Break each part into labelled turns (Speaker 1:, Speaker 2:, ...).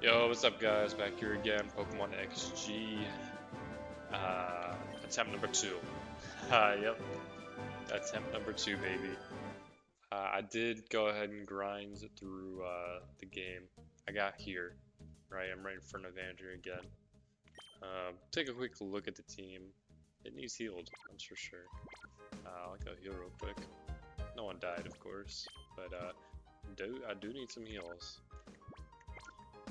Speaker 1: Yo, what's up guys? Back here again, Pokemon XG, attempt number 2. Yep, attempt number 2, baby. I did go ahead and grind through the game. I got here, right? I'm right in front of Andrew again. Take a quick look at the team. It needs healed, that's for sure. I'll go heal real quick. No one died, of course, but I do need some heals.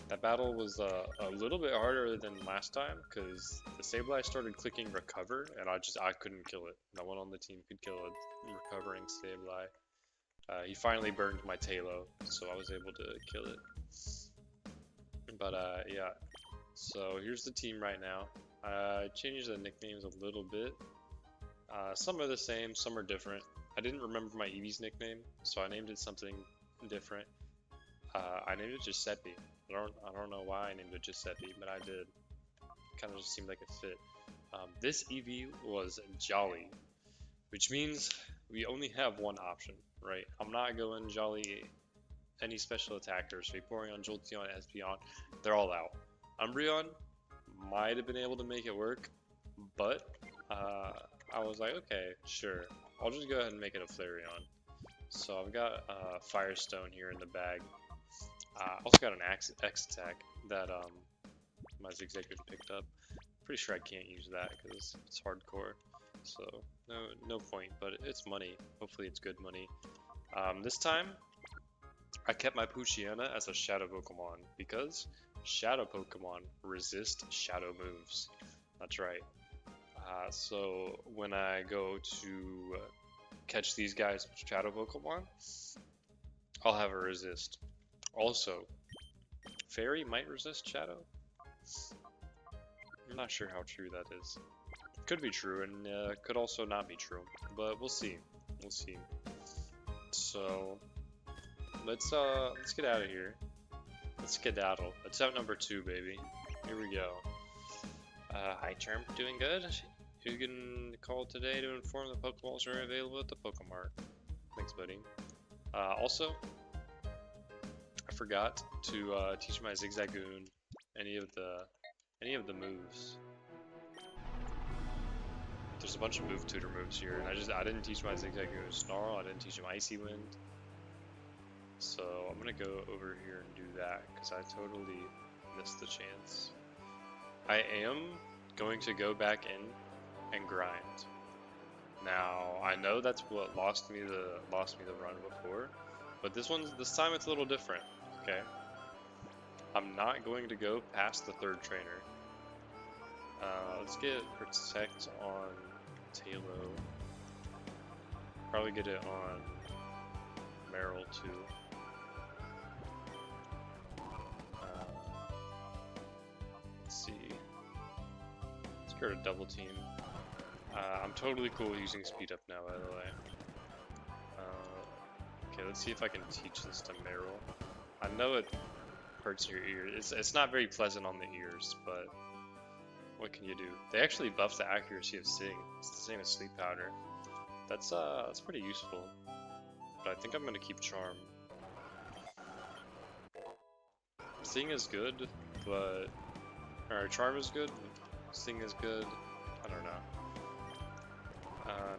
Speaker 1: That battle was a little bit harder than last time because the Sableye started clicking recover and I couldn't kill it. No one on the team could kill a recovering Sableye. He finally burned my Talo, so I was able to kill it. But yeah, so here's the team right now. I changed the nicknames a little bit. Some are the same, some are different. I didn't remember my Eevee's nickname, so I named it something different. I named it Giuseppe. I don't know why I named it Giuseppe, but I did. Kind of just seemed like a fit. This Eevee was Jolly, which means we only have one option, right? I'm not going Jolly any special attackers. Vaporeon, Jolteon, Espeon, they're all out. Umbreon might have been able to make it work, but I was like, okay, sure. I'll just go ahead and make it a Flareon. So I've got Firestone here in the bag. Also got an X attack that my Zigzagoon picked up. Pretty sure I can't use that because it's hardcore, so no point. But it's money. Hopefully it's good money. This time I kept my Poochyena as a Shadow Pokemon because Shadow Pokemon resist Shadow moves. That's right. So when I go to catch these guys with Shadow Pokemon, I'll have a resist. Also, Fairy might resist Shadow. I'm not sure how true that is. Could be true, and could also not be true. But we'll see. We'll see. So let's get out of here. Let's skedaddle. Attempt number 2, baby. Here we go. Hi, Charm. Doing good? You can call today to inform the Pokeballs are available at the Pokemart. Thanks, buddy. Also, I forgot to teach my Zigzagoon any of the moves. There's a bunch of move tutor moves here, and I didn't teach my Zigzagoon Snarl. I didn't teach him Icy Wind. So I'm gonna go over here and do that because I totally missed the chance. I am going to go back in and grind. Now I know that's what lost me the run before, but this time it's a little different. Okay, I'm not going to go past the 3rd trainer. Let's get Protect on Talo. Probably get it on Meryl too. Let's see. Let's go to double team. I'm totally cool using speed up now, by the way. Okay, let's see if I can teach this to Meryl. I know it hurts your ears. It's not very pleasant on the ears, but what can you do? They actually buffed the accuracy of Sing. It's the same as Sleep Powder. That's pretty useful. But I think I'm gonna keep Charm. Sing is good, but Charm is good. Sing is good. I don't know.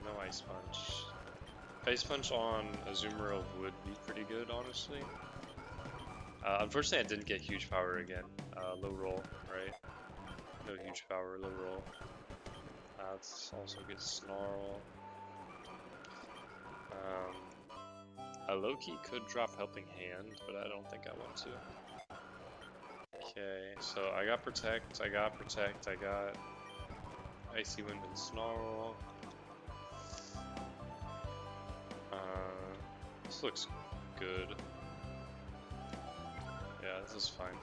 Speaker 1: No Ice Punch. Ice Punch on Azumarill would be pretty good, honestly. Unfortunately, I didn't get huge power again. Low roll, right? No huge power, low roll. Let's also get Snarl. I low-key could drop Helping Hand, but I don't think I want to. Okay, so I got Protect, I got Icy Wind and Snarl. This looks good. Yeah, this is fine.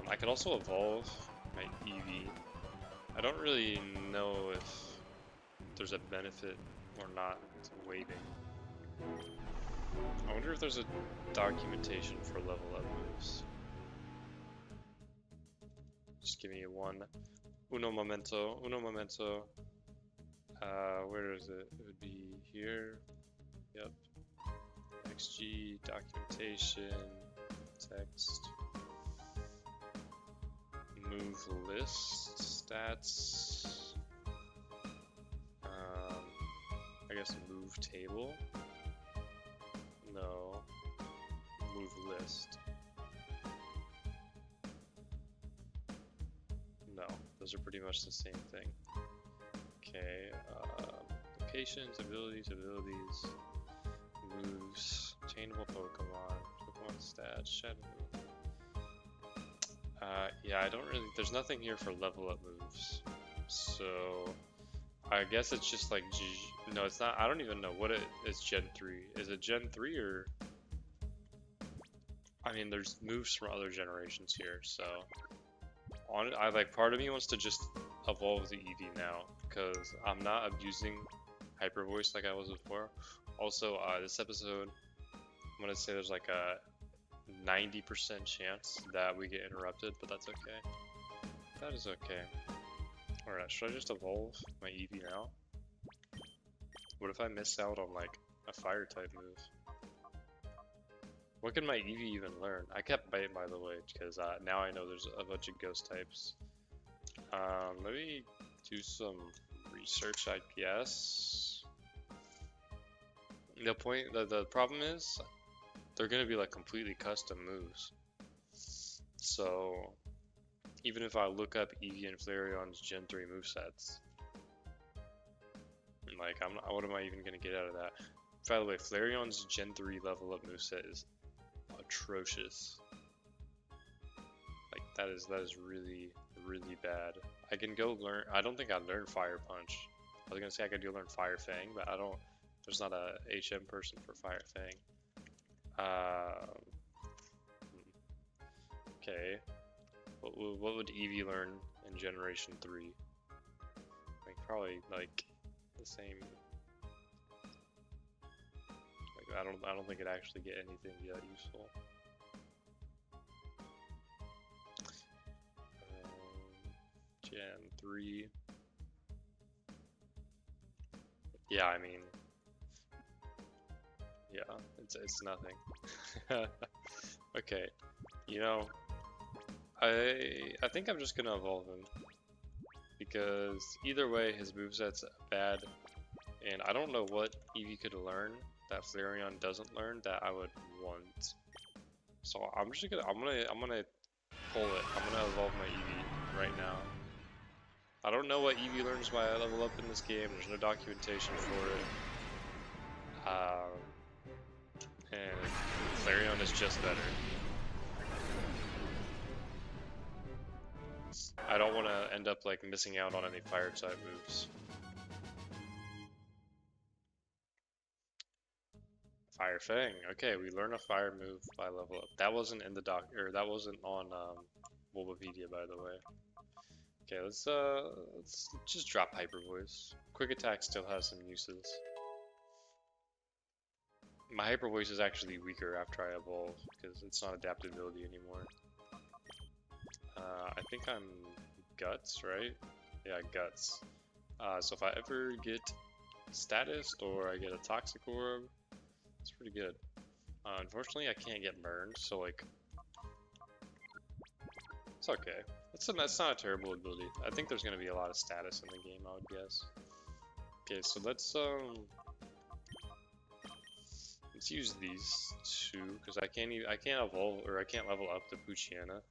Speaker 1: I could also evolve my Eevee. I don't really know if there's a benefit or not to waiting. I wonder if there's a documentation for level up moves. Just give me uno momento. Where is it? It would be here. Yep. XG, documentation, text. Move list stats. I guess move table. No. Move list. No, those are pretty much the same thing. Okay, locations, abilities, moves, changeable Pokemon stats, shadow move. Yeah, I don't really, there's nothing here for level up moves. So, I guess it's just like, no, it's not, I don't even know what it is Gen 3. Is it Gen 3 or? I mean, there's moves from other generations here, so. I like, part of me wants to just evolve the Eevee now, because I'm not abusing Hyper Voice like I was before. Also, this episode, I'm gonna say there's like a 90% chance that we get interrupted, but that's okay. That is okay. Alright, should I just evolve my Eevee now? What if I miss out on like a fire type move? What can my Eevee even learn? I kept Bite, by the way, because now I know there's a bunch of ghost types. Let me do some research, I guess. The problem is, they're gonna be like completely custom moves. So, even if I look up Eevee and Flareon's Gen 3 movesets, like, what am I even gonna get out of that? By the way, Flareon's Gen 3 level up moveset is atrocious. Like, that is really, really bad. I can go learn, I don't think I'd learn Fire Punch. I was gonna say I could go learn Fire Fang, but I don't, there's not a HM person for Fire Fang. Okay. What would Eevee learn in Generation 3? Like, probably, like, the same. Like, I don't think it'd actually get anything that useful. Gen 3. Yeah, I mean, yeah, it's nothing. Okay, you know, I think I'm just gonna evolve him because either way his moveset's bad, and I don't know what Eevee could learn that Flareon doesn't learn that I would want. So I'm gonna pull it. I'm gonna evolve my Eevee right now. I don't know what Eevee learns when I level up in this game. There's no documentation for it. And Flareon is just better. I don't want to end up like missing out on any fire type moves. Fire Fang. Okay, we learn a fire move by level up. That wasn't in the or that wasn't on Bulbapedia, by the way. Okay, let's just drop Hyper Voice. Quick Attack still has some uses. My Hyper Voice is actually weaker after I evolve because it's not adaptability anymore. I think I'm Guts, right? Yeah, Guts. So if I ever get Status or I get a Toxic Orb, it's pretty good. Unfortunately, I can't get burned, so like, it's okay. That's not a terrible ability. I think there's gonna be a lot of status in the game, I would guess. Okay, so let's use these two because I can't evolve or I can't level up the Poochyena.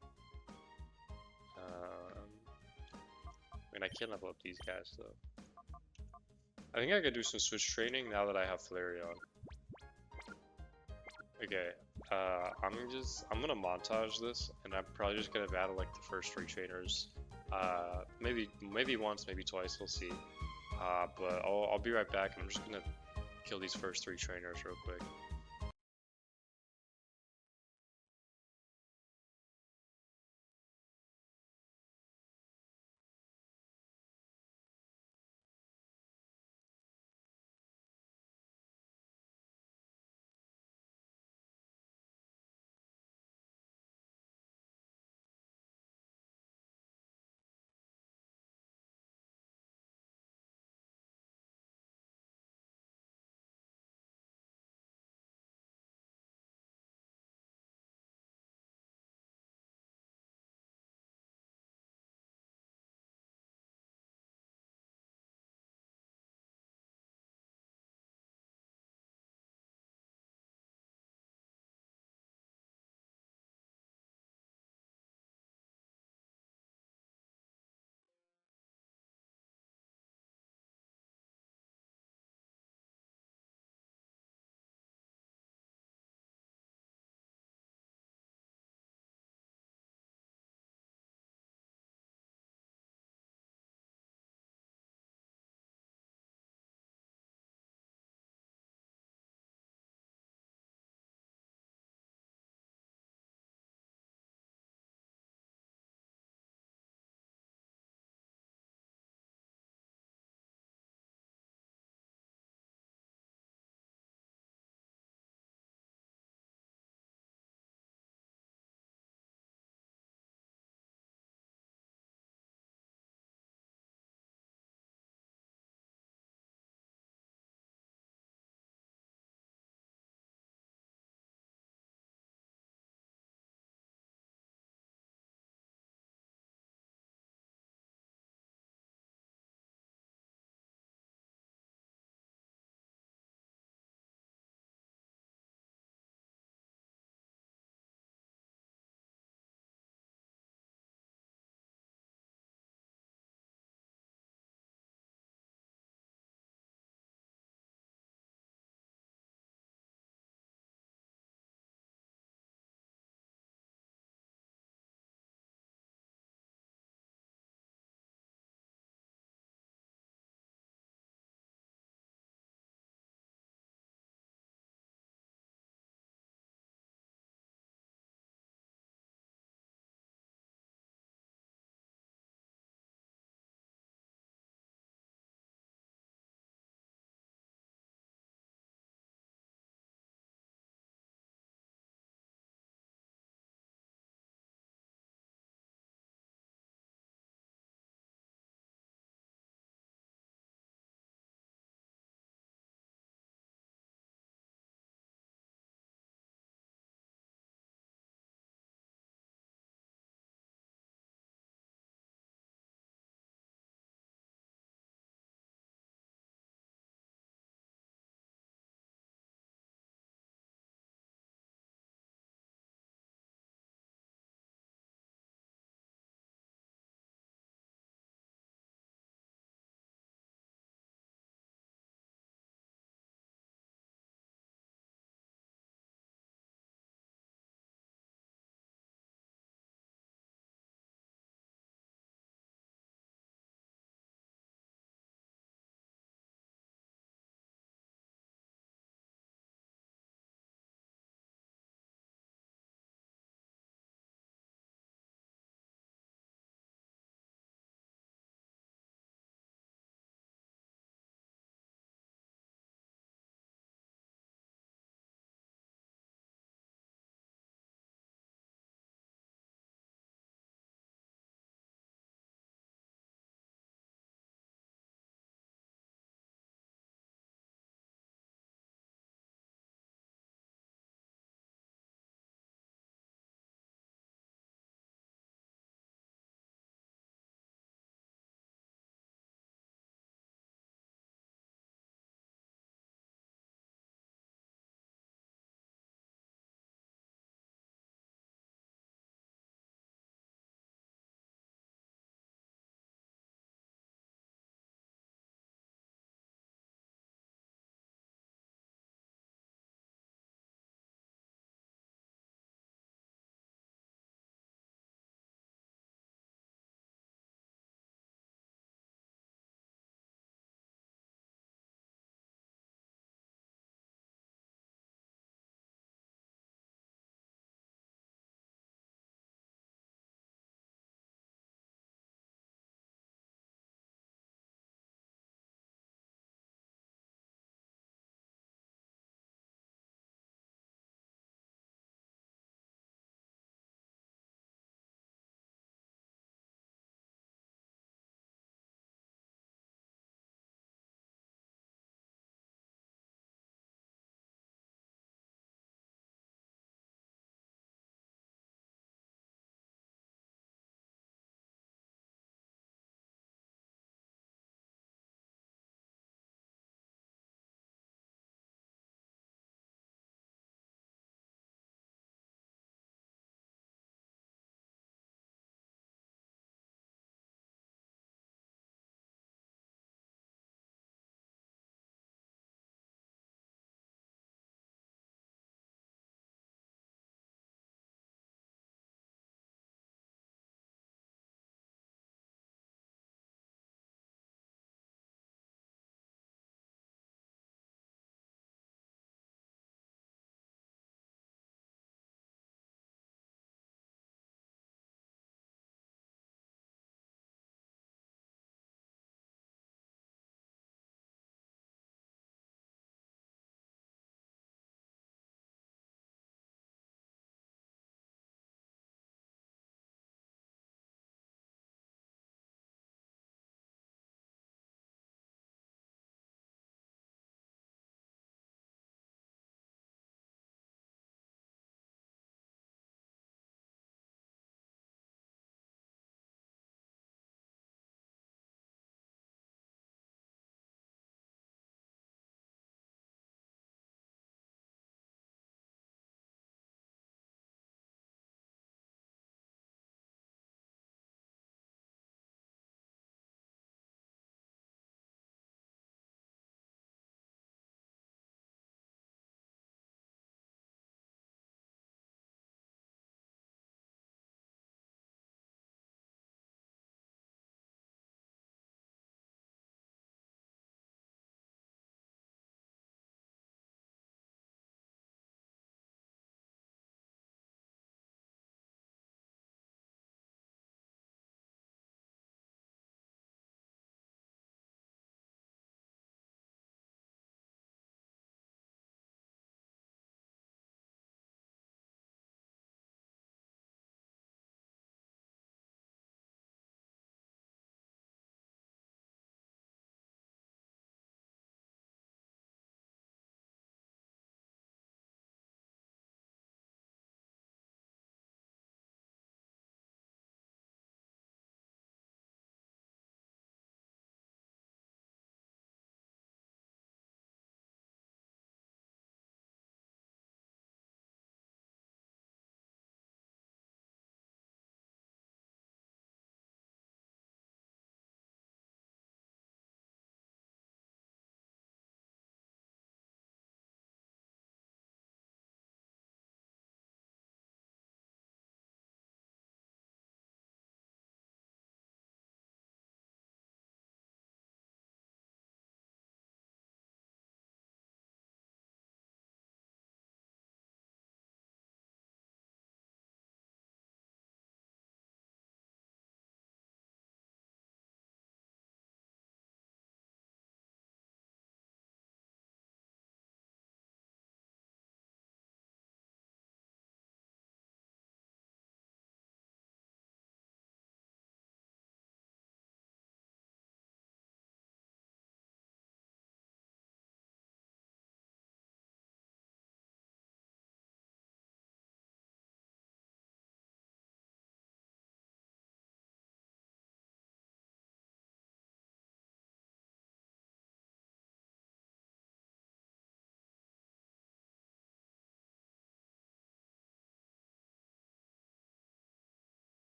Speaker 1: I mean, I can level up these guys though. I think I could do some switch training now that I have Flareon. Okay, I'm gonna montage this, and I'm probably just gonna battle like the first 3 trainers. Maybe once, maybe twice, we'll see. But I'll be right back, and I'm just gonna kill these first 3 trainers real quick.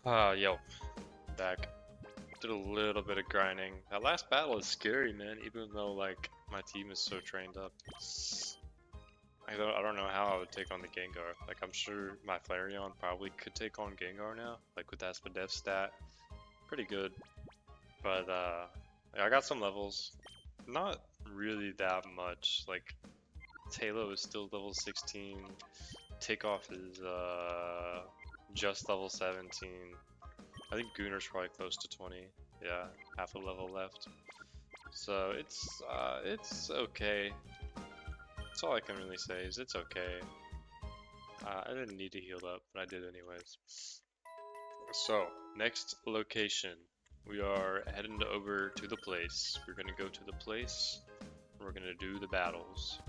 Speaker 1: Yo, back. Did a little bit of grinding. That last battle is scary, man, even though, like, my team is so trained up. I don't know how I would take on the Gengar. Like, I'm sure my Flareon probably could take on Gengar now, like, with that Spadef stat. Pretty good. But, I got some levels. Not really that much. Like, Halo is still level 16. Takeoff is, just level 17. I think Gunner's probably close to 20. Yeah, half a level left. So it's okay. That's all I can really say is it's okay. I didn't need to heal up, but I did anyways. So, next location. We are heading over to the place. We're gonna go to the place. We're gonna do the battles.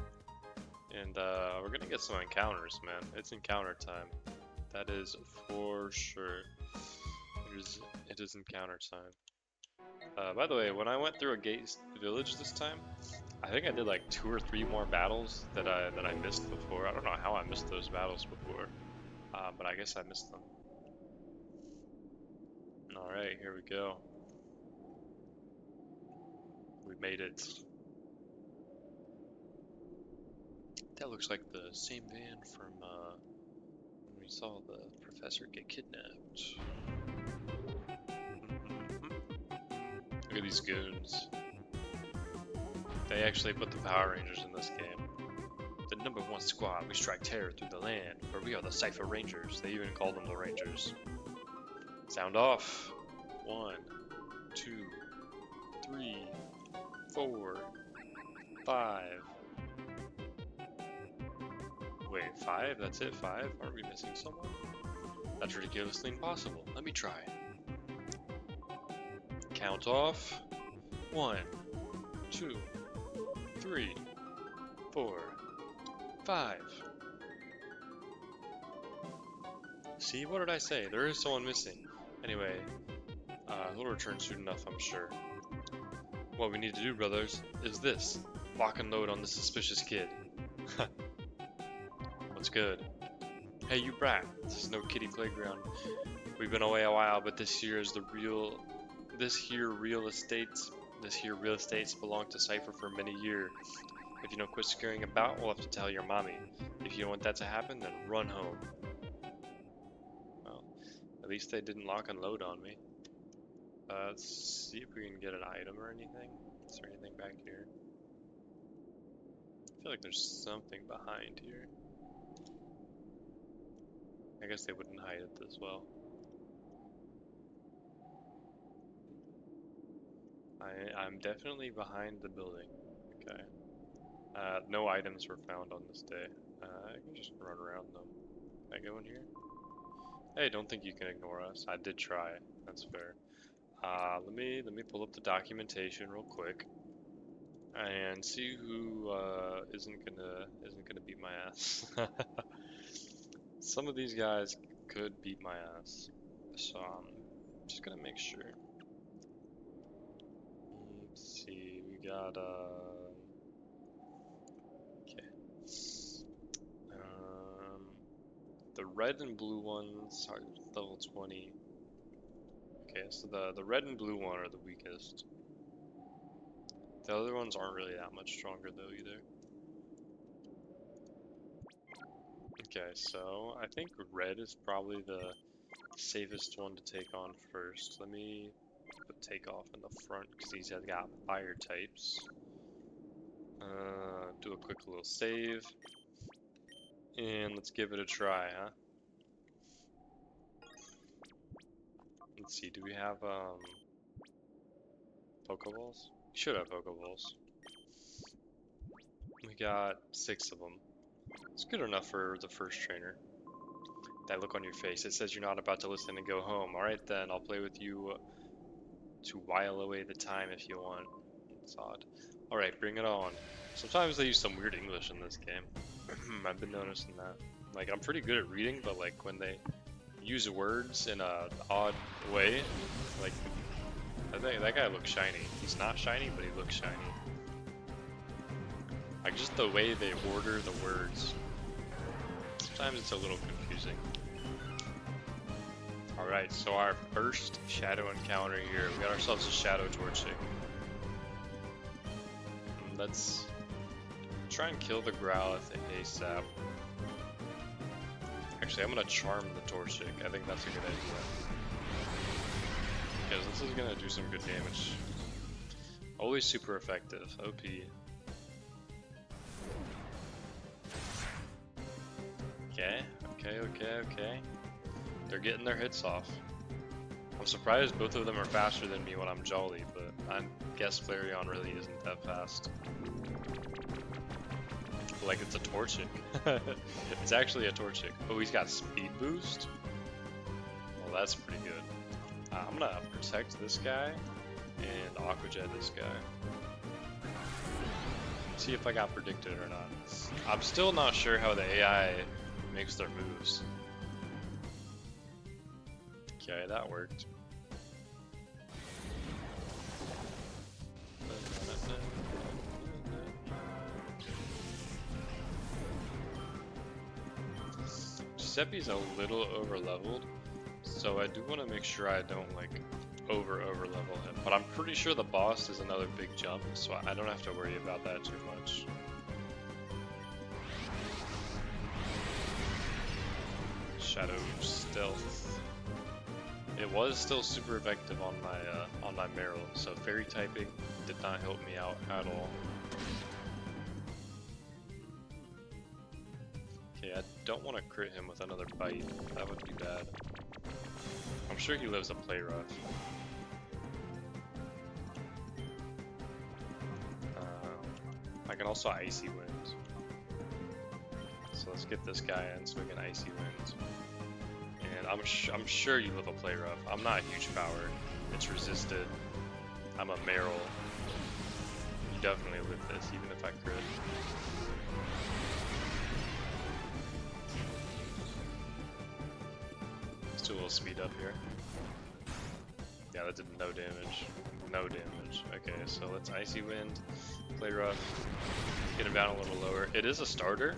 Speaker 1: And we're gonna get some encounters, man. It's encounter time. That is for sure. It is encounter time. By the way, when I went through a gate village this time, I think I did like 2 or 3 more battles that I missed before. I don't know how I missed those battles before, but I guess I missed them. All right, here we go. We made it. That looks like the same van from when we saw the professor get kidnapped. Look at these goons. They actually put the Power Rangers in this game. The #1 squad, we strike terror through the land, for we are the Cypher Rangers. They even call them the Rangers. Sound off. 1, 2, 3, 4, 5. Wait, 5? That's it? 5? Aren't we missing someone? That's ridiculously impossible. Let me try. Count off. 1, 2, 3, 4, 5. See, what did I say? There is someone missing. Anyway, he'll return soon enough, I'm sure. What we need to do, brothers, is this. Lock and load on this suspicious kid. What's good? Hey, you brat. This is no kiddie playground. We've been away a while, but this here real estates belong to Cypher for many years. If you don't quit scurrying about, we'll have to tell your mommy. If you don't want that to happen, then run home. Well, at least they didn't lock and load on me. Let's see if we can get an item or anything. Is there anything back here? I feel like there's something behind here. I guess they wouldn't hide it this well. I'm definitely behind the building. Okay. No items were found on this day. I can just run around them. Can I go in here? Hey, don't think you can ignore us. I did try. That's fair. Let me pull up the documentation real quick and see who isn't gonna beat my ass. Some of these guys could beat my ass, so I'm just gonna make sure. Let's see, we got okay. The red and blue ones are level 20. Okay, so the red and blue one are the weakest. The other ones aren't really that much stronger though either. Okay, so I think red is probably the safest one to take on first. Let me put Takeoff in the front because he's got fire types. Do a quick little save. And let's give it a try, huh? Let's see, do we have Pokeballs? We should have Pokeballs. We got 6 of them. It's good enough for the first trainer. That look on your face, it says you're not about to listen and go home. Alright then, I'll play with you to while away the time if you want. It's odd. Alright, bring it on. Sometimes they use some weird English in this game. I've been noticing that. Like, I'm pretty good at reading, but like when they use words in a odd way, like, I think that guy looks shiny. He's not shiny, but he looks shiny. Like, just the way they order the words. Sometimes it's a little confusing. Alright, so our first shadow encounter here. We got ourselves a shadow Torchic. Let's try and kill the Growlithe ASAP. Actually, I'm gonna charm the Torchic. I think that's a good idea. Because this is gonna do some good damage. Always super effective. OP. Okay. They're getting their hits off. I'm surprised both of them are faster than me when I'm Jolly, but I guess Flareon really isn't that fast. Like it's a Torchic. It's actually a Torchic. Oh, he's got speed boost? Well, that's pretty good. I'm gonna protect this guy and Aqua Jet this guy. See if I got predicted or not. I'm still not sure how the AI makes their moves. Okay, that worked. Giuseppe's a little over leveled, so I do want to make sure I don't like over level him. But I'm pretty sure the boss is another big jump, so I don't have to worry about that too much. Shadow Stealth. It was still super effective on my Meryl, so fairy typing did not help me out at all. Okay, I don't want to crit him with another bite. That would be bad. I'm sure he lives a play rough. I can also Icy Wind. So let's get this guy in so we can Icy Wind. And I'm sure you live a play rough. I'm not a huge power. It's resisted. I'm a Meryl. You definitely live this, even if I crit. Let's do a little speed up here. Yeah, that did no damage. No damage. Okay, so let's Icy Wind, play rough, get him down a little lower. It is a starter,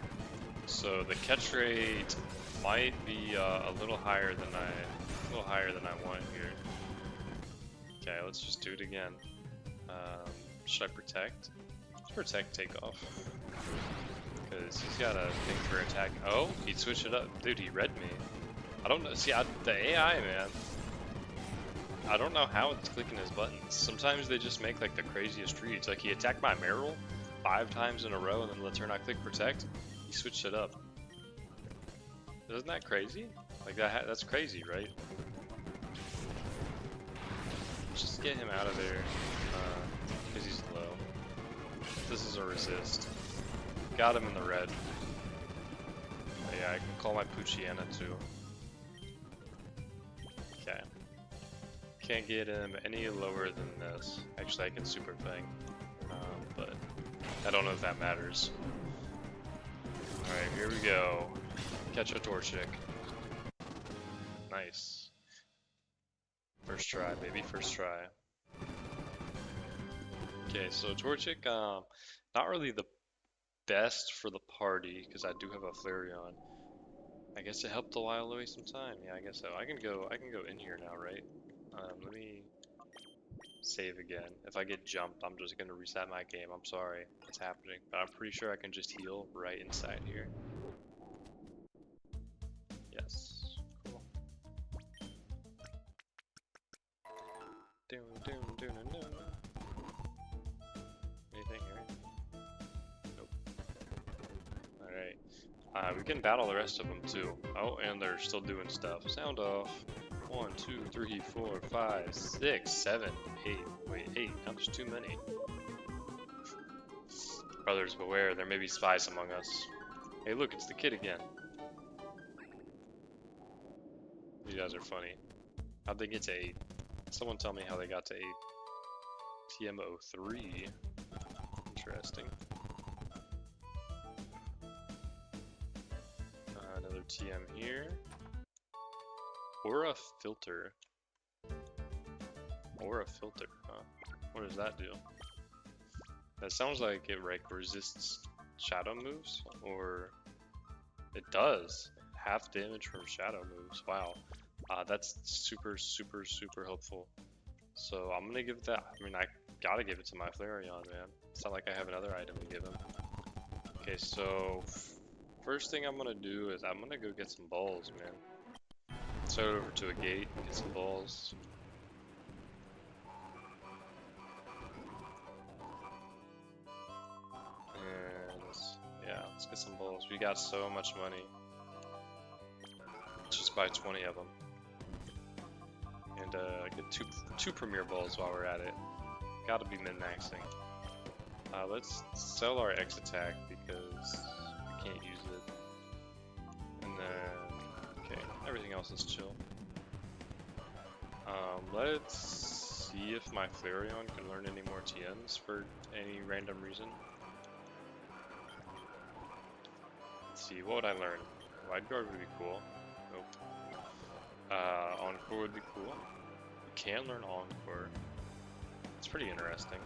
Speaker 1: so the catch rate might be a little higher than I want here. Okay, let's just do it again. Should I protect? Let's protect takeoff. Because he's got a thing for attack. Oh, he switched it up. Dude, he read me. I don't know. See, the AI, man. I don't know how it's clicking his buttons. Sometimes they just make like the craziest reads. Like he attacked my Meryl 5 times in a row, and then the turn I click protect, he switched it up. Isn't that crazy? Like that's crazy, right? Just get him out of there, because he's low. This is a resist. Got him in the red. But yeah, I can call my Poochyena too. Okay. Can't get him any lower than this. Actually, I can Super Fang, but I don't know if that matters. Alright, here we go. Catch a Torchic. Nice. First try, baby, first try. Okay, so Torchic, not really the best for the party, because I do have a Flareon. I guess it helped a while away some time. Yeah, I guess so. I can go in here now, right? Let me save again. If I get jumped, I'm just gonna reset my game. I'm sorry, it's happening. But I'm pretty sure I can just heal right inside here. Yes. Cool. Anything here? Nope. Alright. We can battle the rest of them too. Oh, and they're still doing stuff. Sound off. 1, 2, 3, 4, 5, 6, 7, 8. Wait, 8. Now there's too many. Brothers beware, there may be spies among us. Hey look, it's the kid again. You guys are funny. How'd they get to 8? Someone tell me how they got to 8. TM03. Interesting. Another TM here. Aura Filter. Aura Filter, huh? What does that do? That sounds like it resists shadow moves, or it does. Half damage from shadow moves. Wow. That's super, super, super helpful. So I'm gonna give that. I mean, I gotta give it to my Flareon, man. It's not like I have another item to give him. Okay, so first thing I'm gonna do is I'm gonna go get some balls, man. Let's head over to a gate, get some balls. And yeah, let's get some balls. We got so much money. Let's just buy 20 of them. And get two premier balls while we're at it. Gotta be min-maxing. Let's sell our X attack because we can't use it. And then, okay, everything else is chill. Let's see if my Flareon can learn any more TMs for any random reason. Let's see, what would I learn? Wide guard would be cool. Nope. Encore would be cool. You can learn Encore. It's pretty interesting.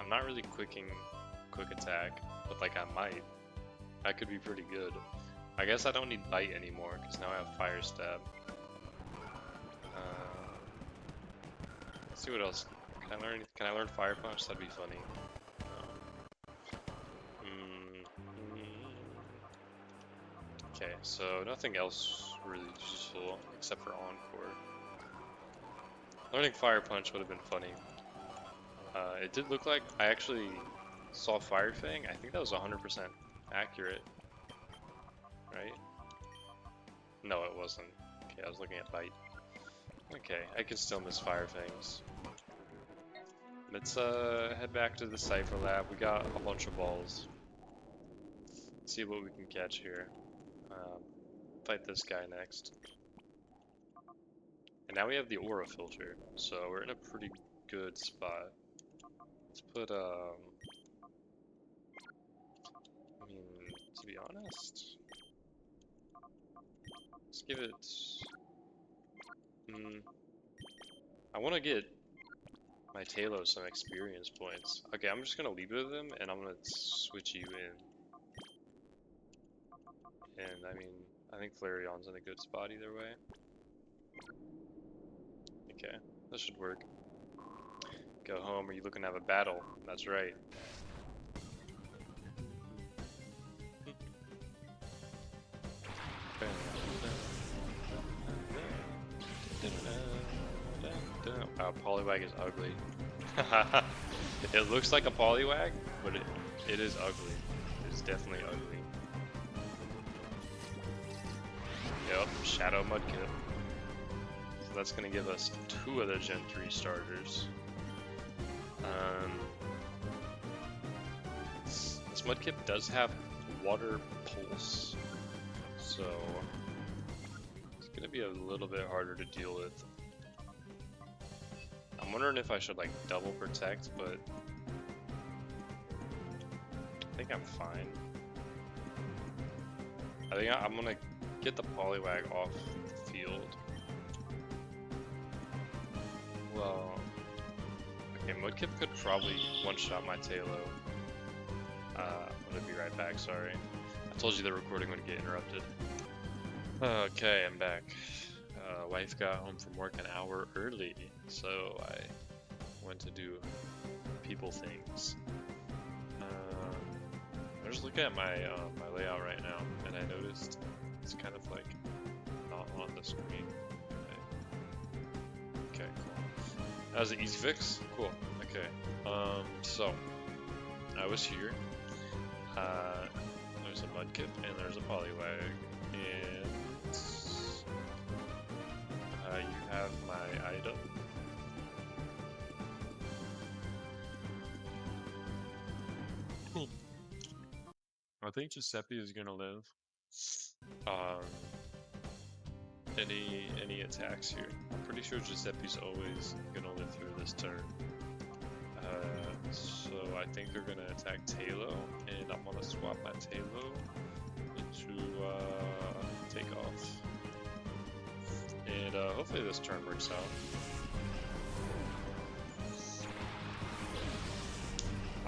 Speaker 1: I'm not really quick attack, but like I might. That could be pretty good. I guess I don't need bite anymore because now I have fire stab. Let's see what else. Can I learn fire punch? That'd be funny. Okay, so nothing else really useful except for Encore. Learning fire punch would have been funny. It did look like I actually saw Fire Fang. I think that was 100% accurate, right? No, it wasn't. Okay, I was looking at Bite. Okay, I can still miss Fire Fangs. Let's head back to the Cypher Lab. We got a bunch of balls. Let's see what we can catch here. Fight this guy next. And now we have the aura filter, so we're in a pretty good spot. Let's put, I mean, to be honest, let's give it, I want to get my Talos some experience points. Okay, I'm just going to leave it with him, and I'm going to switch you in. And, I mean, I think Flareon's in a good spot either way. Okay, this should work. Go home, are you looking to have a battle? That's right. Wow, Poliwag is ugly. It looks like a Poliwag, but it is ugly. It is definitely ugly. Yep, Shadow Mudkip. So that's gonna give us 2 of the Gen 3 starters. This Mudkip does have Water Pulse, so it's gonna be a little bit harder to deal with. I'm wondering if I should like double protect, but I think I'm fine. I think I'm gonna get the Poliwag off the field. Well, okay, Mudkip could probably one-shot my Talo. I'm gonna be right back, sorry. I told you the recording would get interrupted. Okay, I'm back. Wife got home from work an hour early, so I went to do people things. I'm just looking at my my layout right now, and I noticed it's kind of like not on the screen. Okay, cool. That was an easy fix? Cool. Okay. So I was here. There's a Mudkip and there's a Poliwag, and you have my item. I think Giuseppe is gonna live. Any attacks here? I'm pretty sure Giuseppe's always gonna live through this turn. So I think they're gonna attack Talo, and I'm gonna swap my Talo into Takeoff. And hopefully this turn works out.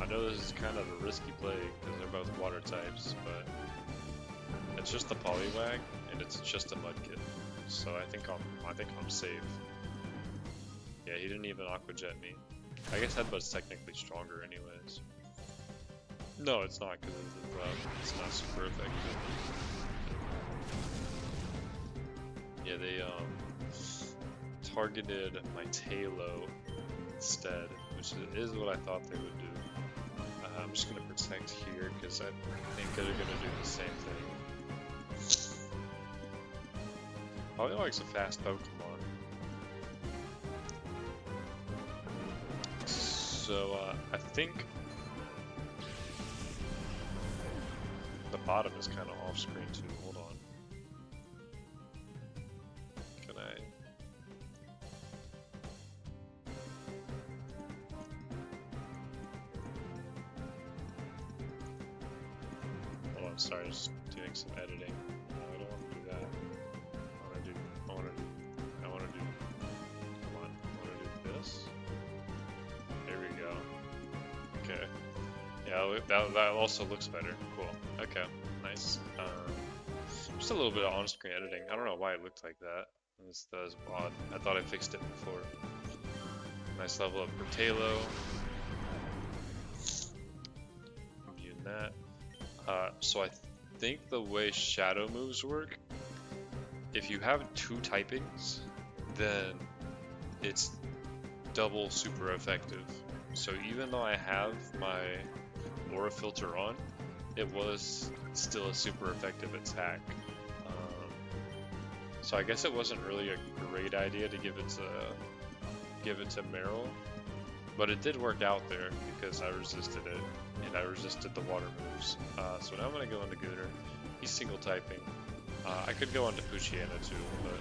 Speaker 1: I know this is kind of a risky play because they're both water types, but It's just the Poliwag, and it's just a Mudkip. So I think I'm safe. Yeah, he didn't even Aqua Jet me. I guess Headbutt's technically stronger anyways. No, it's not because it's not super effective. Yeah, they targeted my Tailo instead, which is what I thought they would do. I'm just gonna protect here because I think they're gonna do the same thing. Poliwag's a fast Pokemon. So I think the bottom is kind of off screen too. Hold on. Can I? Hold on, sorry, just doing some editing. No, I don't want to do that. I want to do, come on, I want to do this. There we go. Okay. Yeah, that also looks better. Cool. Okay, nice. Just a little bit of on-screen editing. I don't know why it looked like that. That was odd. I thought I fixed it before. Nice level up for Tailo. Immune that. So I think the way shadow moves work, if you have 2 typings, then it's double super effective. So even though I have my Aura Filter on, it was still a super effective attack. So I guess it wasn't really a great idea to give it to Meryl, but it did work out there because I resisted it and I resisted the water moves. So now I'm gonna go into Gooner. He's single typing. I could go into Poochyena too, but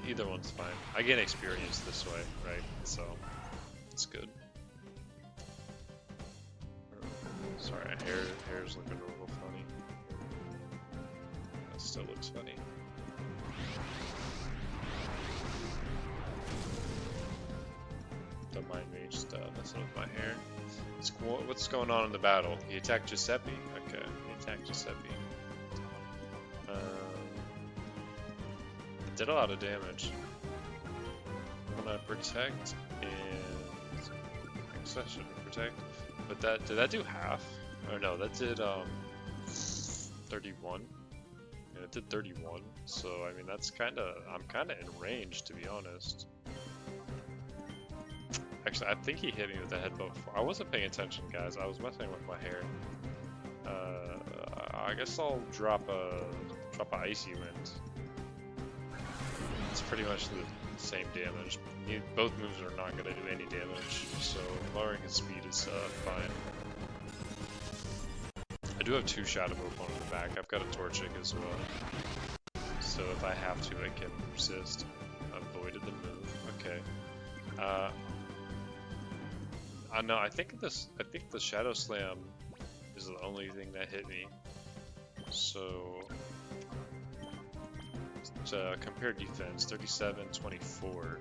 Speaker 1: either one's fine. I gain experience this way, right? So it's good. Sorry, hair's looking a little funny. That still looks funny. Don't mind me, just messing with my hair. What's going on in the battle? He attacked Giuseppe? Okay, he attacked Giuseppe. It did a lot of damage. I'm gonna protect and... I guess I shouldn't protect. But did that do half? Or no, that did 31. Yeah, it did 31. So I mean I'm kinda in range, to be honest. Actually, I think he hit me with a headbutt before. I wasn't paying attention, guys. I was messing with my hair. I guess I'll drop a Icy Wind. It's pretty much the same damage. Both moves are not going to do any damage, so lowering his speed is fine. I do have 2 Shadow Pokemon in the back. I've got a Torchic as well. So if I have to, I can resist. Avoided the move. Okay. I think the Shadow Slam is the only thing that hit me. So compare defense, 37, 24.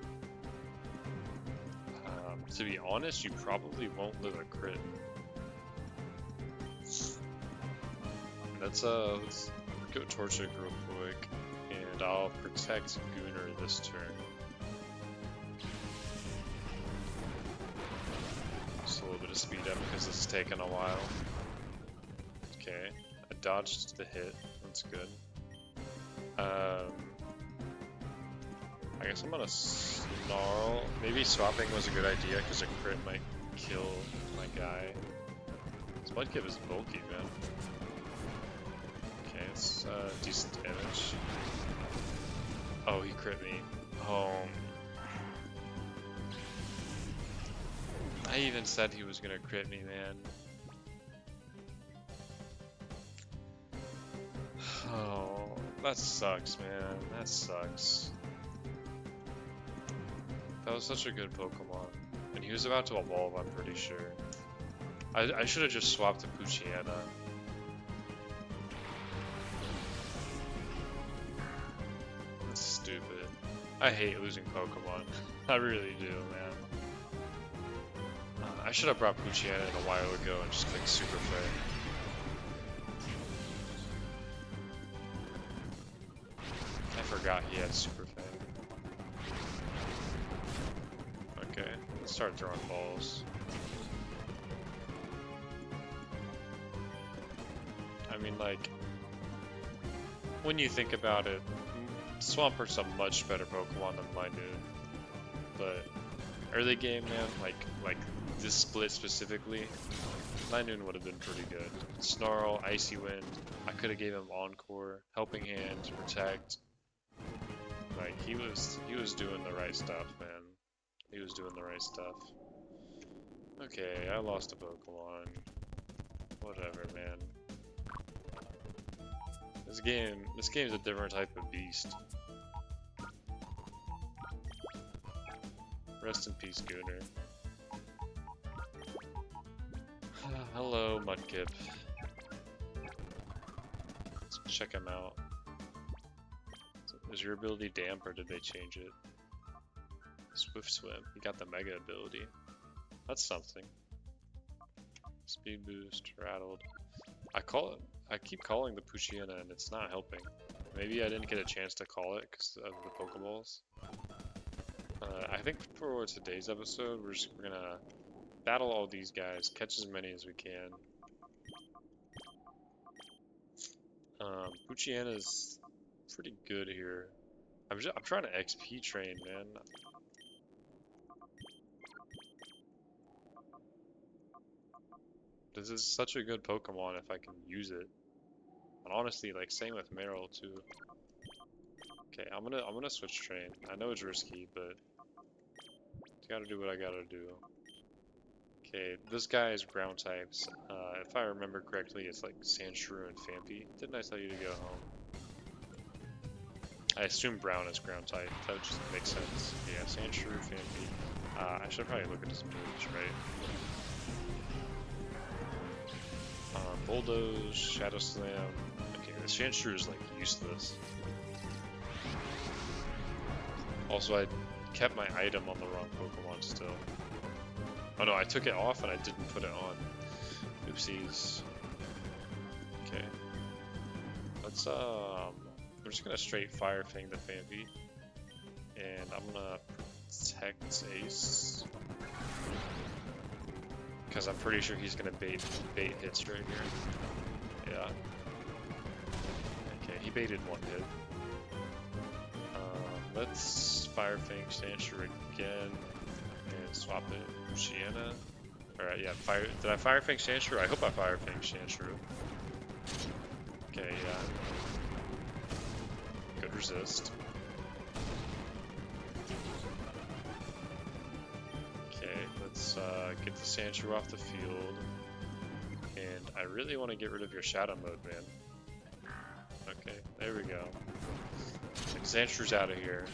Speaker 1: To be honest, you probably won't live a crit. Let's go Torchic real quick, and I'll protect Gooner this turn. Just a little bit of speed up because this is taking a while. Okay, I dodged the hit. That's good. I guess I'm gonna Snarl. Maybe swapping was a good idea because a crit might kill my guy. This Mudkip is bulky, man. Okay, it's decent damage. Oh, he crit me. Oh. I even said he was gonna crit me, man. Oh, that sucks, man. That sucks. That was such a good Pokemon. And he was about to evolve, I'm pretty sure. I should have just swapped to Poochyena. That's stupid. I hate losing Pokemon. I really do, man. I should have brought Poochyena in a while ago and just clicked Super Fair. forgot he had Super Fang. Okay, let's start throwing balls. I mean, like, when you think about it, Swampert's a much better Pokemon than Linoone. But early game, man, like this split specifically, Linoone would have been pretty good. Snarl, Icy Wind, I could have gave him Encore, Helping Hand, Protect. Like he was doing the right stuff, man. He was doing the right stuff. Okay, I lost a Pokemon. Whatever, man. This game's a different type of beast. Rest in peace, Gooner. Hello, Mudkip. Let's check him out. Is your ability damp or did they change it? Swift Swim. You got the Mega ability. That's something. Speed Boost, Rattled. I keep calling the Poochyena and it's not helping. Maybe I didn't get a chance to call it because of the Pokeballs. I think for today's episode, we're gonna battle all these guys, catch as many as we can. Poochyena's pretty good here. I'm trying to XP train, man. This is such a good Pokemon if I can use it. And honestly, like same with Meryl too. Okay, I'm gonna switch train. I know it's risky, but gotta do what I gotta do. Okay, this guy is ground types. If I remember correctly, it's like Sandshrew and Phanpy. Didn't I tell you to go home? I assume brown is ground type. That would just make sense. Yeah, Sandshrew, Phanpy. I should probably look at his moves, right? Bulldoze, Shadow Slam. Okay, the Sandshrew is like useless. Also, I kept my item on the wrong Pokemon still. Oh no, I took it off and I didn't put it on. Oopsies. Okay. Let's I'm just gonna straight Fire Fang the Phanpy. And I'm gonna protect Ace. Because I'm pretty sure he's gonna bait hits right here. Yeah. Okay, he baited one hit. Let's Fire Fang Sandshrew again and swap it Poochyena. Alright, yeah, did I Fire Fang Sandshrew? I hope I Fire Fang Sandshrew. Okay, yeah. Good resist. Okay, let's get the Sandshrew off the field. And I really want to get rid of your Shadow Mode, man. Okay, there we go. Sandshrews out of here.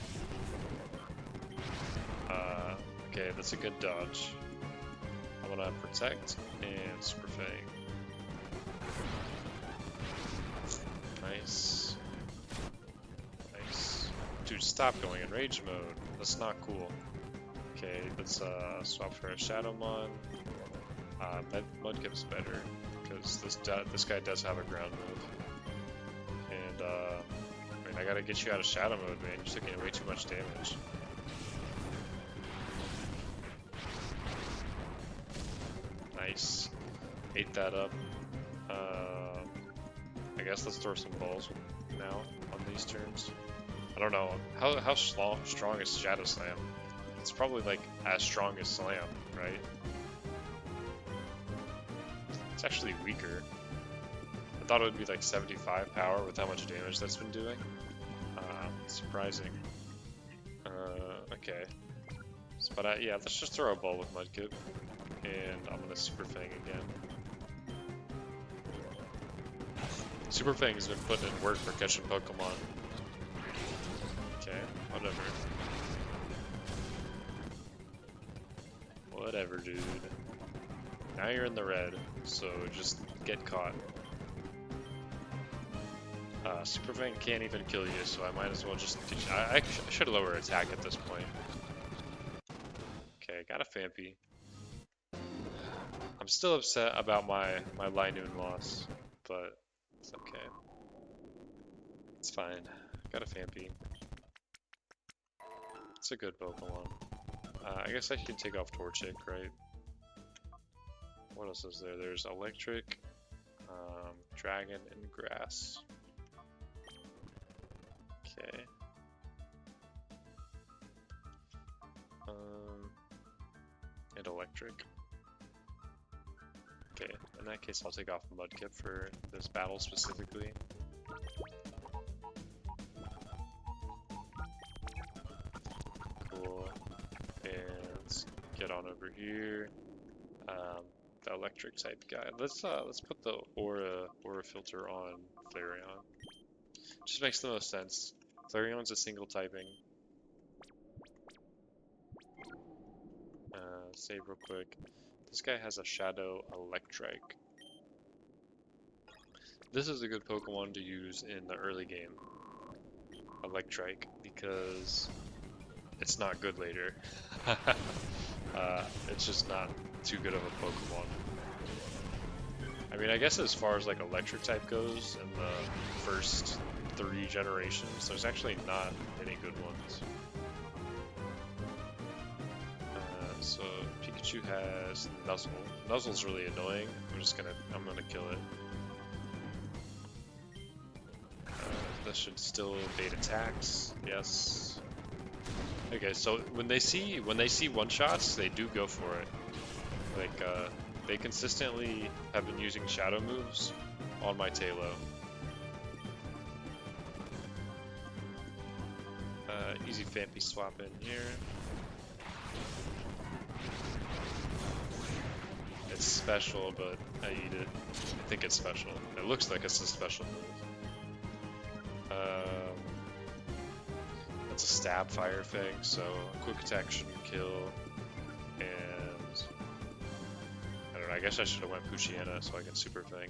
Speaker 1: Okay, that's a good dodge. I'm gonna protect and Super Fang. Nice. Nice. Dude, stop going in rage mode. That's not cool. Okay, let's swap for a Shadowmon. Mudkip's better because this guy does have a ground move. And I gotta get you out of Shadow Mode, man. You're taking way too much damage. Nice. Ate that up. I guess let's throw some balls now on these turns. I don't know. How strong is Shadow Slam? It's probably like as strong as Slam, right? It's actually weaker. I thought it would be like 75 power with how much damage that's been doing. Surprising. Okay. But yeah, let's just throw a ball with Mudkip. And I'm gonna Super Fang again. Super Fang has been putting in work for catching Pokemon. Okay, whatever. Whatever, dude. Now you're in the red, so just get caught. Super Fang can't even kill you, so I might as well just teach. I should lower attack at this point. Okay, got a Phanpy. I'm still upset about my Linoone loss, but it's okay. It's fine. Got a Phanpy. It's a good Pokemon. I guess I should take off Torchic, right? What else is there? There's Electric, Dragon, and Grass. Okay. And Electric. Okay, in that case I'll take off Mudkip for this battle specifically. Cool. And get on over here. The electric type guy. Let's put the aura filter on Flareon. Just makes the most sense. Flareon's a single typing. Save real quick. This guy has a Shadow Electrike. This is a good Pokemon to use in the early game. Electrike, because it's not good later. It's just not too good of a Pokemon. I mean, I guess as far as like electric type goes in the first 3 generations, there's actually not any good ones. So Pikachu has Nuzzle. Nuzzle's really annoying. I'm gonna kill it. This should still bait attacks. Yes. Okay, so when they see one shots, they do go for it. Like they consistently have been using shadow moves on my Tailo. Easy Fampy swap in here. It's special, but I eat it. I think it's special. It looks like it's a special move. That's a stab fire thing, so a quick attack shouldn't kill. And I don't know, I guess I should have went Poochyena so I can super thing.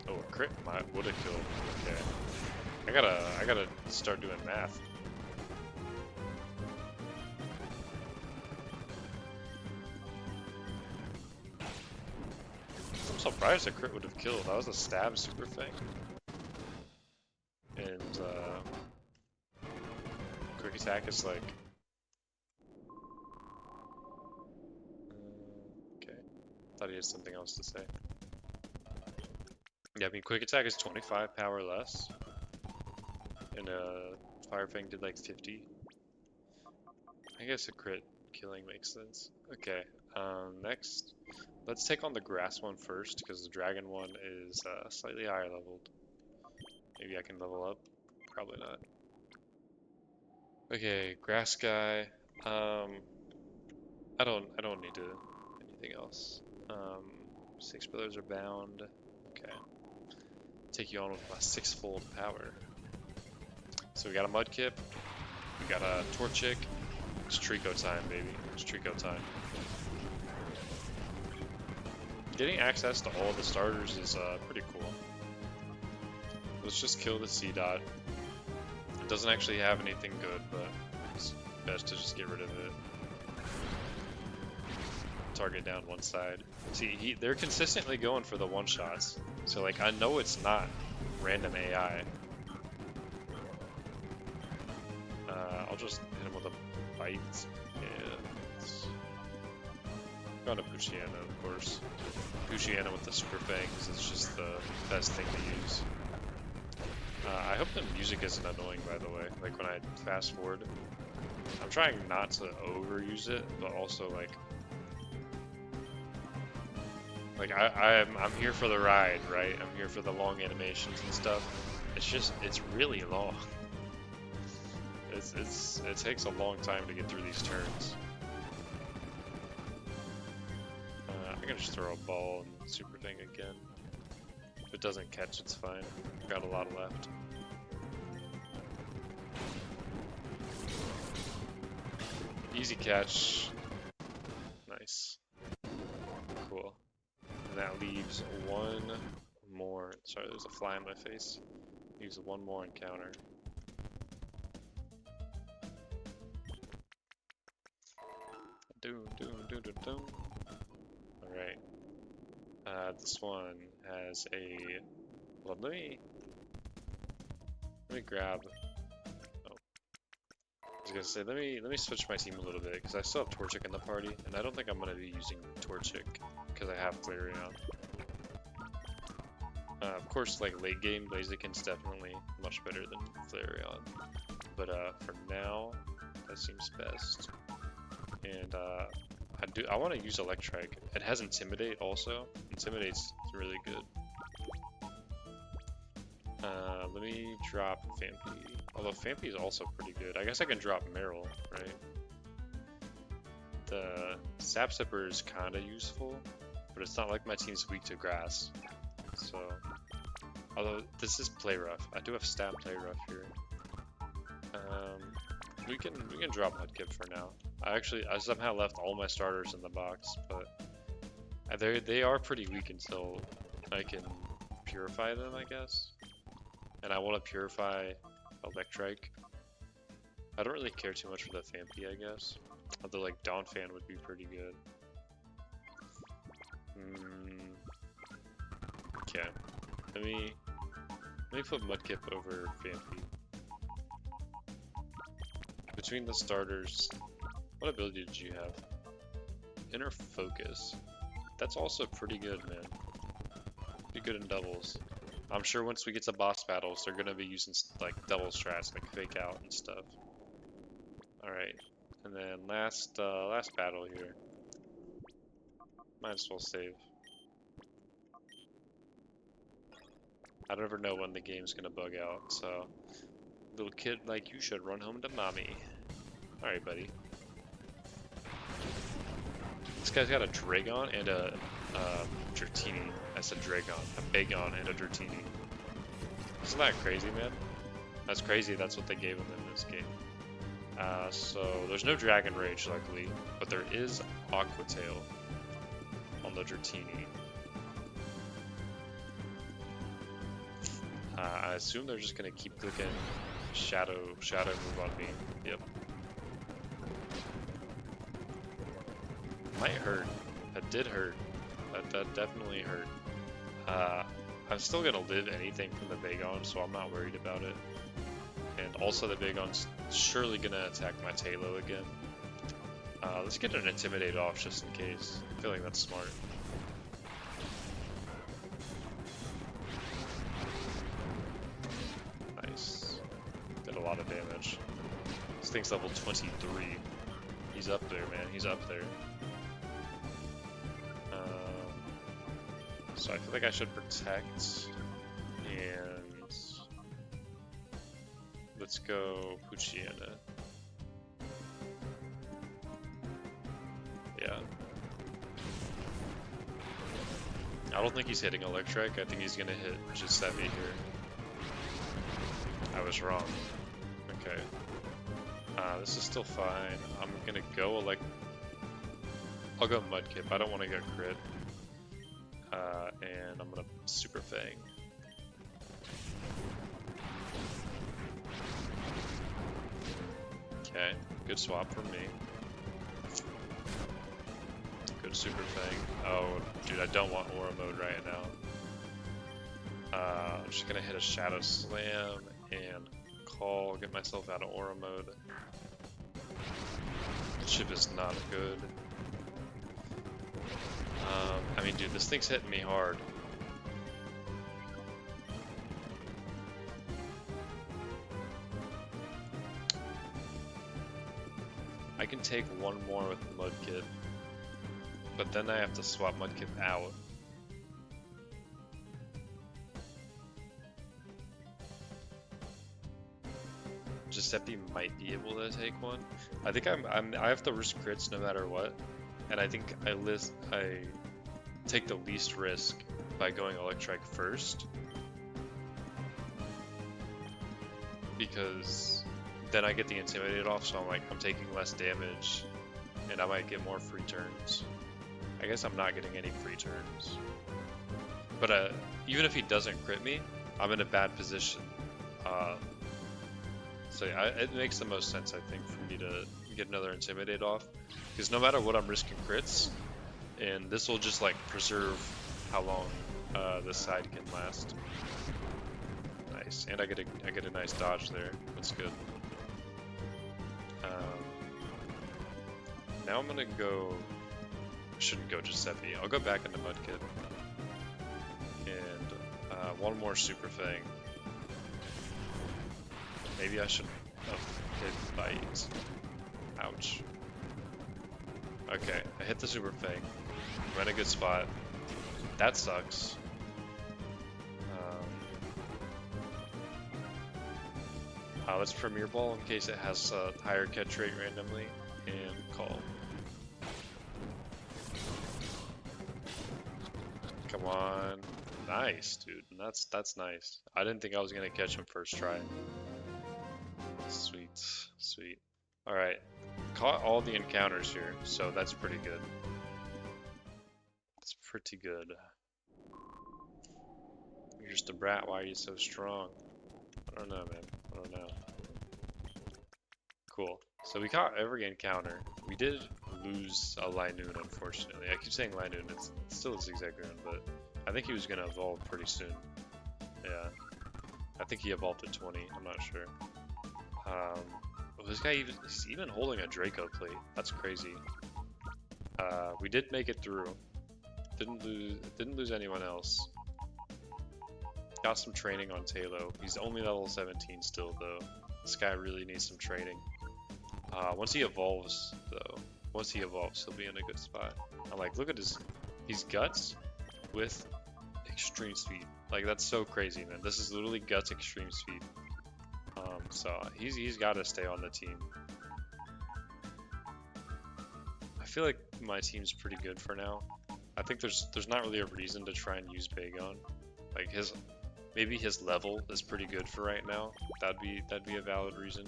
Speaker 1: Oh, a crit would have killed. Okay. I gotta start doing math. I'm surprised a crit would have killed. That was a stab super thing. And quick attack is like okay. Thought he had something else to say. Yeah, I mean quick attack is 25 power less. And Fire Fang did like 50. I guess a crit killing makes sense. Okay, next, let's take on the grass one first, because the dragon one is slightly higher leveled. Maybe I can level up. Probably not. Okay, grass guy. I don't need anything else. 6 pillars are bound. Okay. Take you on with my 6-fold power. So we got a Mudkip. We got a Torchic. It's Trico time, baby. It's Trico time. Getting access to all the starters is pretty cool. Let's just kill the C-Dot. It doesn't actually have anything good, but it's best to just get rid of it. Target down one side. See, they're consistently going for the one-shots. So, like, I know it's not random AI. I'll just hit him with a bite. Yeah. Got a Poochyena, of course. Poochyena with the Super Fangs is just the best thing to use. I hope the music isn't annoying, by the way. Like when I fast forward, I'm trying not to overuse it, but also like I'm here for the ride, right? I'm here for the long animations and stuff. It's really long. It takes a long time to get through these turns. I can just throw a ball and super thing again. If it doesn't catch, it's fine. Got a lot left. Easy catch. Nice. Cool. And that leaves one more. Sorry, there's a fly in my face. Leaves one more encounter. Doom. Alright. This one has a... Well, let me Let me grab. Oh, I was gonna say let me switch my team a little bit because I still have Torchic in the party, and I don't think I'm gonna be using Torchic because I have Flareon. Of course, like late game, Blaziken's definitely much better than Flareon, but for now, that seems best. And I want to use Electrike. It has Intimidate also. Intimidate's really good. Let me drop Fampi. Although Fampi is also pretty good. I guess I can drop Meryl, right? The Sap Sipper is kind of useful, but it's not like my team's weak to grass. So, although this is Play Rough. I do have Stab Play Rough here. We can drop Mudkip for now. I somehow left all my starters in the box, but they are pretty weak until I can purify them, I guess. And I want to purify Electrike. I don't really care too much for the Fampi, I guess. Although like Donphan would be pretty good. Okay. Let me put Mudkip over Fampi. Between the starters, what ability did you have? Inner Focus. That's also pretty good, man. Be good in doubles. I'm sure once we get to boss battles, they're gonna be using like double strats, like Fake Out and stuff. All right, and then last battle here. Might as well save. I don't ever know when the game's gonna bug out, so little kid like you should run home to mommy. All right, buddy. This guy's got a Dragon and a Dratini. That's a Dragon, a Bagon, and a Dratini. Isn't that crazy, man? That's crazy. That's what they gave him in this game. So there's no Dragon Rage, luckily, but there is Aqua Tail on the Dratini. I assume they're just gonna keep clicking Shadow move on me. Yep. Might hurt. That did hurt. That definitely hurt. I'm still gonna live anything from the Bagon, so I'm not worried about it. And also the Bagon's surely gonna attack my Tailo again. Let's get an Intimidate off just in case. I feel like that's smart. Nice. Did a lot of damage. This thing's level 23. He's up there, man. He's up there. So I feel like I should protect, and let's go Poochyena. Yeah. I don't think he's hitting Electric. I think he's gonna hit Giuseppe here. I was wrong. Okay. This is still fine. I'm gonna go I'll go Mudkip. I don't want to get crit. And I'm gonna Super Fang. Okay, good swap from me. Good Super Fang. Oh, dude, I don't want Aura Mode right now. I'm just gonna hit a Shadow Slam and Call, get myself out of Aura Mode. Chip is not good. I mean, dude, this thing's hitting me hard. I can take one more with Mudkip, but then I have to swap Mudkip out. Giuseppe might be able to take one. I think I have to risk crits no matter what, and I think I take the least risk by going Electric first, because then I get the Intimidate off, so I'm taking less damage, and I might get more free turns. I guess I'm not getting any free turns, but even if he doesn't crit me, I'm in a bad position. So yeah, it makes the most sense, I think, for me to get another Intimidate off, because no matter what, I'm risking crits, and this will just like preserve how long this side can last. Nice. Nice, and I get a nice dodge there. That's good. Now I'm gonna go. Shouldn't go Giuseppe. I'll go back into Mudkip. And one more Super Fang. Maybe I should have hit Bite. Ouch. Okay, I hit the Super Fang. I'm in a good spot. That sucks. Let's Premier Ball in case it has a higher catch rate randomly, and call. Come on. Nice, dude. That's nice. I didn't think I was gonna catch him first try. Sweet, sweet. Alright. Caught all the encounters here, so that's pretty good. That's pretty good. You're just a brat, why are you so strong? I don't know, man. I don't know. Cool. So we caught every encounter. We did lose a Linoon, unfortunately. I keep saying Linoon, it's still a Zigzagoon, but I think he was gonna evolve pretty soon. Yeah. I think he evolved at 20, I'm not sure. This guy he's even holding a Draco plate. That's crazy. We did make it through. Didn't lose anyone else. Got some training on Talo. He's only level 17 still though. This guy really needs some training. Once he evolves though, he'll be in a good spot. I'm like, look at he's Guts with extreme speed. Like that's so crazy, man. This is literally Guts extreme speed. So he's got to stay on the team. I feel like my team's pretty good for now. I think there's not really a reason to try and use Bagon. Like maybe his level is pretty good for right now. That'd be a valid reason.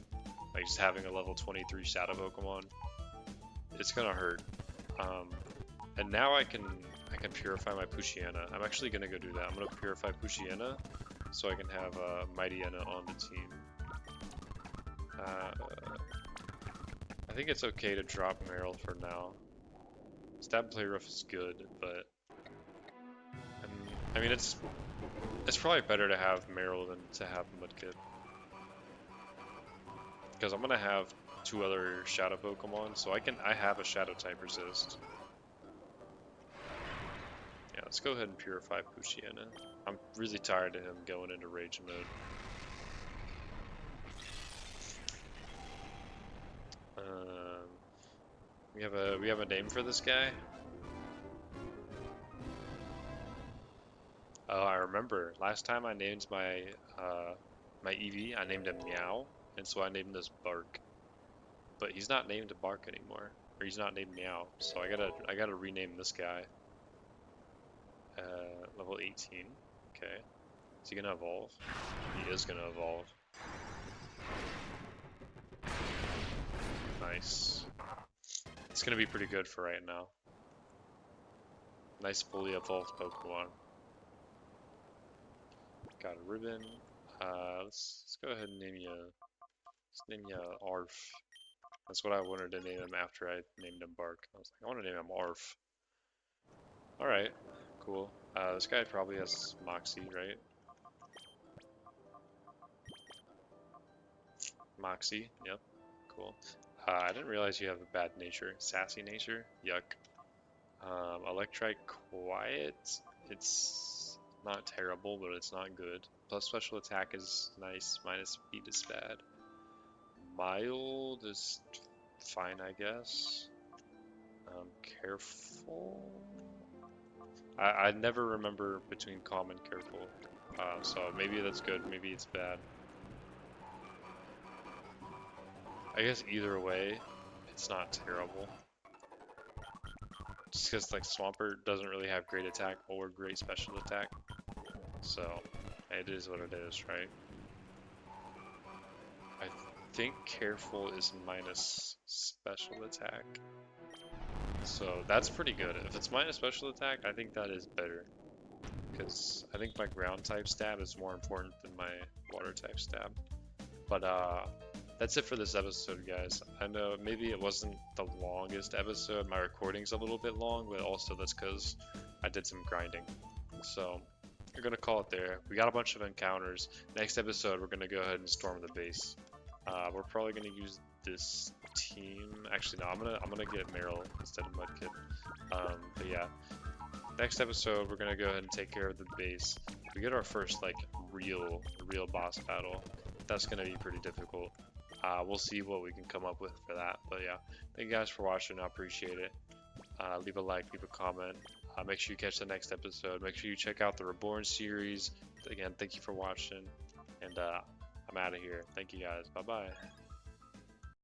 Speaker 1: Like just having a level 23 Shadow Pokemon, it's gonna hurt. And now I can purify my Poochyena. I'm actually gonna go do that. I'm gonna purify Poochyena so I can have Mightyena on the team. I think it's okay to drop Meryl for now. Stab Play Rough is good, but I mean it's probably better to have Meryl than to have Mudkip. Because I'm gonna have 2 other Shadow Pokemon, so I have a Shadow type resist. Yeah, let's go ahead and purify Poochyena. I'm really tired of him going into Rage mode. We have a name for this guy. Oh, I remember last time I named my my Eevee. I named him Meow, and so I named this Bark. But he's not named Bark anymore, or he's not named Meow. So I gotta rename this guy. Level 18. Okay. Is he gonna evolve? He is gonna evolve. Nice. It's gonna be pretty good for right now. Nice fully evolved Pokemon. Got a ribbon. Let's go ahead and name you. Let's name you Arf. That's what I wanted to name him after I named him Bark. I was like, I want to name him Arf. All right, cool. This guy probably has Moxie, right? Moxie. Yep. Cool. I didn't realize you have a bad nature. Sassy nature? Yuck. Electrike Quiet. It's not terrible, but it's not good. Plus special attack is nice, minus speed is bad. Mild is fine, I guess. Careful? I never remember between calm and careful. So maybe that's good, maybe it's bad. I guess either way, it's not terrible. Just because like Swampert doesn't really have great attack or great special attack. So it is what it is, right? I think careful is minus special attack. So that's pretty good. If it's minus special attack, I think that is better. Because I think my ground type stab is more important than my water type stab. But that's it for this episode, guys. I know maybe it wasn't the longest episode. My recording's a little bit long, but also that's because I did some grinding. So we're gonna call it there. We got a bunch of encounters. Next episode, we're gonna go ahead and storm the base. We're probably gonna use this team. Actually, no, I'm gonna get Meryl instead of Mudkip. But yeah, next episode, we're gonna go ahead and take care of the base. We get our first like real boss battle. That's gonna be pretty difficult. We'll see what we can come up with for that. But yeah, thank you guys for watching. I appreciate it. Leave a like, leave a comment. Make sure you catch the next episode. Make sure you check out the Reborn series. Again, thank you for watching. And I'm out of here. Thank you guys. Bye bye.